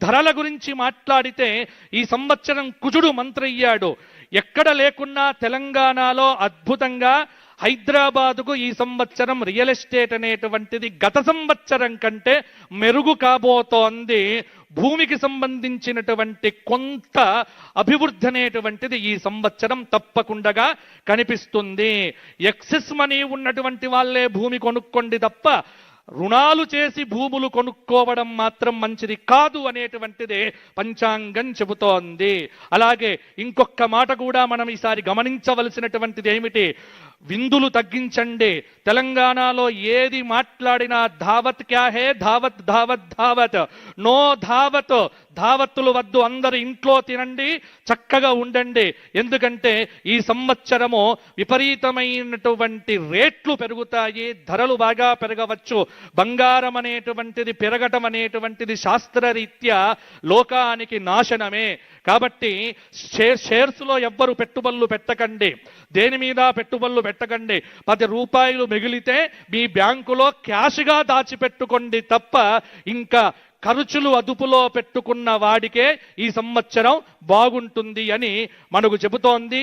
ధరల గురించి మాట్లాడితే ఈ సంవత్సరం కుజుడు మంత్రయ్యాడు. ఎక్కడ లేకున్నా తెలంగాణలో అద్భుతంగా హైదరాబాదుకు ఈ సంవత్సరం రియల్ ఎస్టేట్ అనేటువంటిది గత సంవత్సరం కంటే మెరుగు కాబోతోంది. భూమికి సంబంధించినటువంటి కొంత అభివృద్ధి అనేటువంటిది ఈ సంవత్సరం తప్పకుండా కనిపిస్తుంది. ఎక్సెస్ మనీ ఉన్నటువంటి వాళ్ళే భూమి కొనుక్కోండి తప్ప రుణాలు చేసి భూములు కొనుక్కోవడం మాత్రం మంచిది కాదు అనేటువంటిది పంచాంగం చెబుతోంది. అలాగే ఇంకొక మాట కూడా మనం ఈసారి గమనించవలసినటువంటిది ఏమిటి, విందులు తగ్గించండి. తెలంగాణలో ఏది మాట్లాడినా ధావత్ క్యా హే, ధావత్ ధావత్ ధావత్, నో ధావత్. ధావత్తులు వద్దు, అందరు ఇంట్లో తినండి, చక్కగా ఉండండి. ఎందుకంటే ఈ సంవత్సరము విపరీతమైనటువంటి రేట్లు పెరుగుతాయి, ధరలు బాగా పెరగవచ్చు. బంగారం అనేటువంటిది పెరగటం అనేటువంటిది శాస్త్రరీత్యా లోకానికి నాశనమే. కాబట్టి షేర్స్లో ఎవ్వరు పెట్టుబడులు పెట్టకండి, దేని మీద పెట్టుబడులు పెట్టకండి. 10 రూపాయలు మిగిలితే మీ బ్యాంకులో క్యాష్గా దాచిపెట్టుకోండి తప్ప ఇంకా ఖర్చులు అదుపులో పెట్టుకున్న వాడికే ఈ సంవత్సరం బాగుంటుంది అని మనకు చెబుతోంది.